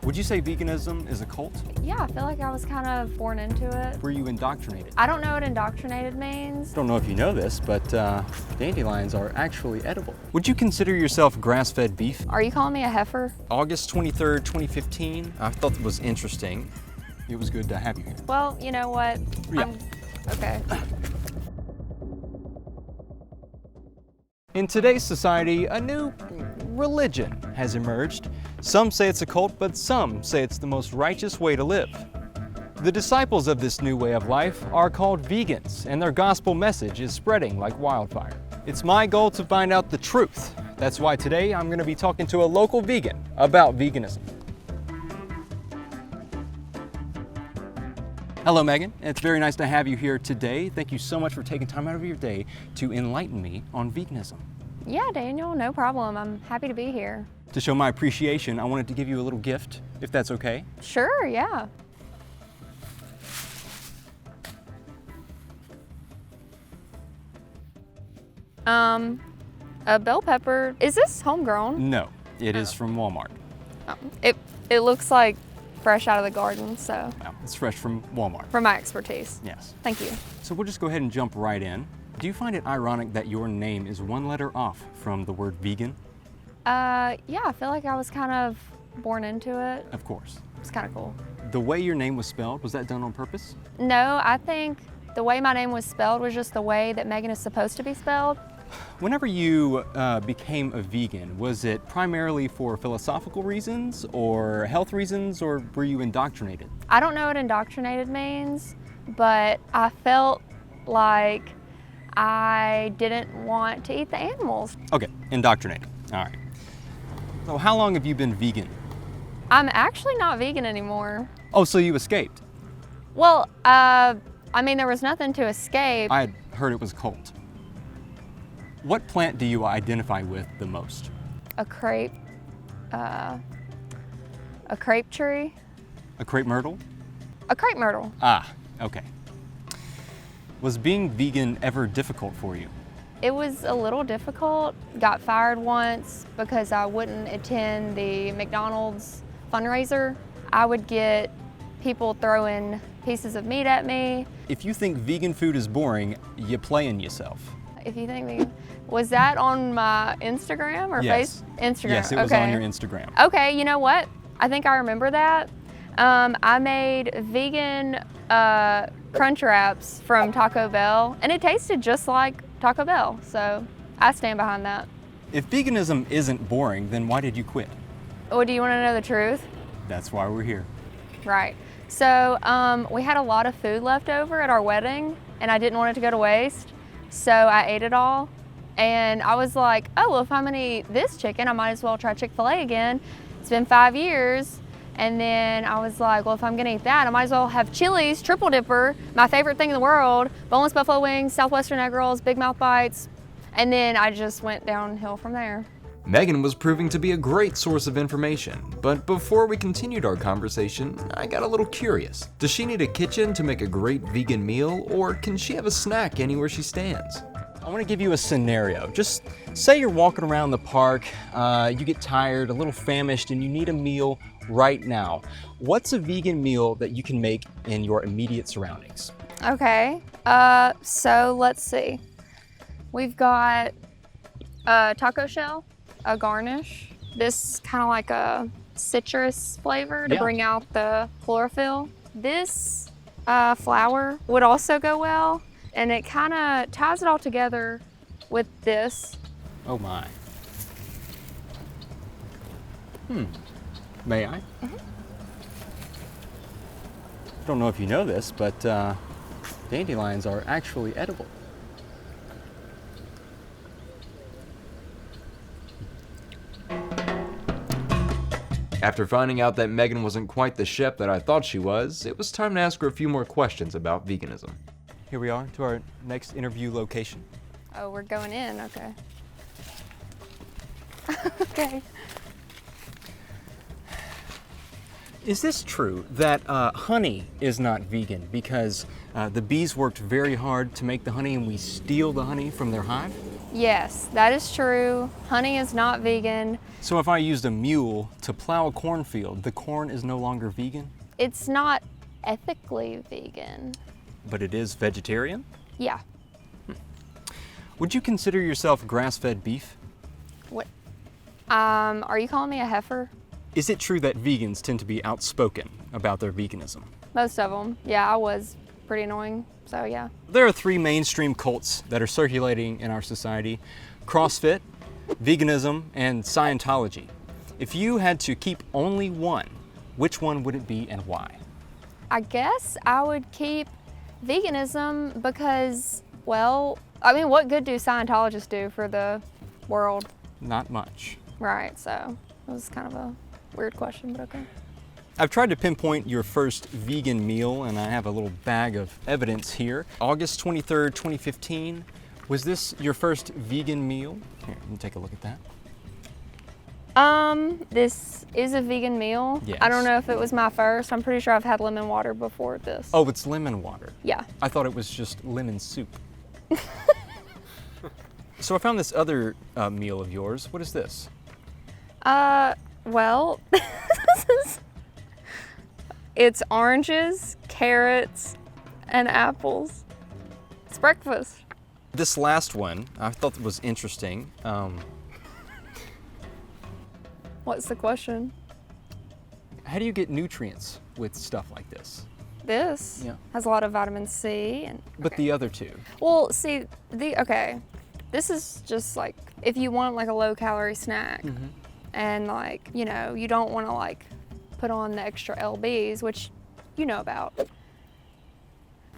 Would you say veganism is a cult? Yeah, I feel like I was kind of born into it. Were you indoctrinated? I don't know what indoctrinated means. I don't know if you know this, but dandelions are actually edible. Would you consider yourself grass-fed beef? Are you calling me a heifer? August 23rd, 2015. I thought it was interesting. It was good to have you here. Well, you know what? Yeah. Okay. In today's society, a new religion has emerged. Some say it's a cult, but some say it's the most righteous way to live. The disciples of this new way of life are called vegans, and their gospel message is spreading like wildfire. It's my goal to find out the truth. That's why today I'm going to be talking to a local vegan about veganism. Hello, Megan. It's very nice to have you here today. Thank you so much for taking time out of your day to enlighten me on veganism. Yeah, Daniel, no problem. I'm happy to be here. To show my appreciation, I wanted to give you a little gift, if that's okay. Sure, yeah. A bell pepper. Is this homegrown? No, it is from Walmart. It looks like fresh out of the garden, so. No, it's fresh from Walmart. For my expertise. Yes. Thank you. So we'll just go ahead and jump right in. Do you find it ironic that your name is one letter off from the word vegan? Yeah, I feel like I was kind of born into it. Of course. It's kind of cool. The way your name was spelled, was that done on purpose? No, I think the way my name was spelled was just the way that Megan is supposed to be spelled. Whenever you became a vegan, was it primarily for philosophical reasons or health reasons, or were you indoctrinated? I don't know what indoctrinated means, but I felt like I didn't want to eat the animals. Okay, indoctrinated. All right. So how long have you been vegan? I'm actually not vegan anymore. Oh, so you escaped? Well, I mean, there was nothing to escape. I had heard it was a cult. What plant do you identify with the most? A crepe tree. A crepe myrtle? A crepe myrtle. Ah, okay. Was being vegan ever difficult for you? It was a little difficult. Got fired once because I wouldn't attend the McDonald's fundraiser. I would get people throwing pieces of meat at me. If you think vegan food is boring, you're playing yourself. If you think was that on my Instagram or Yes. Instagram? Yes, it was okay. on your Instagram. Okay, you know what? I think I remember that. I made vegan crunch wraps from Taco Bell, and it tasted just like Taco Bell, so I stand behind that. If veganism isn't boring, then why did you quit? Oh, do you want to know the truth? That's why we're here. Right. So we had a lot of food left over at our wedding, and I didn't want it to go to waste, so I ate it all. And I was like, oh, well, if I'm gonna eat this chicken, I might as well try Chick-fil-A again. It's been 5 years. And then I was like, well, if I'm gonna eat that, I might as well have Chili's Triple Dipper, my favorite thing in the world, boneless buffalo wings, Southwestern egg rolls, Big Mouth bites. And then I just went downhill from there. Megan was proving to be a great source of information, but before we continued our conversation, I got a little curious. Does she need a kitchen to make a great vegan meal, or can she have a snack anywhere she stands? I want to give you a scenario. Just say you're walking around the park, you get tired, a little famished, and you need a meal right now. What's a vegan meal that you can make in your immediate surroundings? Okay, so let's see. We've got a taco shell, a garnish, this kind of like a citrus flavor to bring out the chlorophyll. This flour would also go well, and it kind of ties it all together with this. Oh my. May I? Don't know if you know this, but dandelions are actually edible. After finding out that Megan wasn't quite the chef that I thought she was, it was time to ask her a few more questions about veganism. Here we are to our next interview location. Oh, we're going in, okay. Okay. Is this true that honey is not vegan because the bees worked very hard to make the honey and we steal the honey from their hive? Yes, that is true. Honey is not vegan. So if I used a mule to plow a cornfield, the corn is no longer vegan, It's not ethically vegan. but it is vegetarian? Yeah. Would you consider yourself grass-fed beef? What? Are you calling me a heifer? Is it true that vegans tend to be outspoken about their veganism? Most of them. Yeah, I was pretty annoying. So yeah. There are three mainstream cults that are circulating in our society: CrossFit, veganism, and Scientology. If you had to keep only one, which one would it be and why? I guess I would keep veganism because, well, I mean, what good do Scientologists do for the world? Not much. Right, so it was kind of a weird question, but okay. I've tried to pinpoint your first vegan meal, and I have a little bag of evidence here. August 23rd, 2015. Was this your first vegan meal? Here, let me take a look at that. This is a vegan meal. Yes. I don't know if it was my first. I'm pretty sure I've had lemon water before this. Oh, it's lemon water. Yeah. I thought it was just lemon soup. So I found this other meal of yours. What is this? Well, it's oranges, carrots, and apples. It's breakfast. This last one, I thought was interesting. What's the question? How do you get nutrients with stuff like this? This Yeah. has a lot of vitamin C and But the other two? well, see, this is just like if you want like a low calorie snack and like, you know, you don't want to like put on the extra LBs, which you know about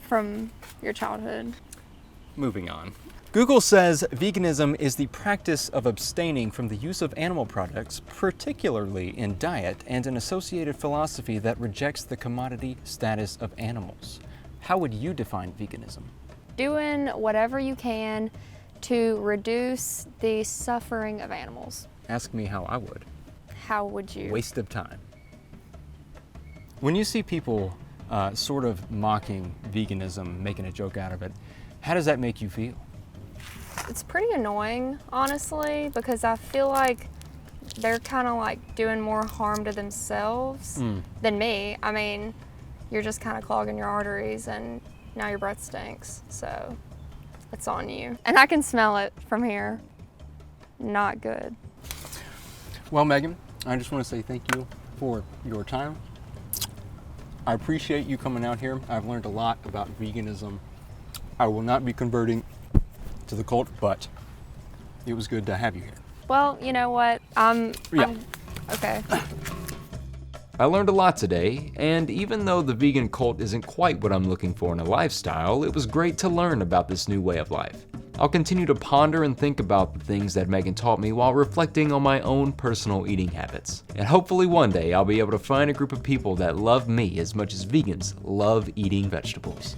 from your childhood. Moving on. Google says veganism is the practice of abstaining from the use of animal products, particularly in diet, and an associated philosophy that rejects the commodity status of animals. How would you define veganism? Doing whatever you can to reduce the suffering of animals. Ask me how I would. How would you? Waste of time. When you see people sort of mocking veganism, making a joke out of it, how does that make you feel? It's pretty annoying, honestly, because I feel like they're kind of like doing more harm to themselves than me. I mean, you're just kind of clogging your arteries and now your breath stinks, so it's on you. And I can smell it from here. Not good. Well, Megan, I just want to say thank you for your time. I appreciate you coming out here. I've learned a lot about veganism. I will not be converting to the cult, but it was good to have you here. Well, you know what? Okay. I learned a lot today, and even though the vegan cult isn't quite what I'm looking for in a lifestyle, it was great to learn about this new way of life. I'll continue to ponder and think about the things that Megan taught me while reflecting on my own personal eating habits. And hopefully one day I'll be able to find a group of people that love me as much as vegans love eating vegetables.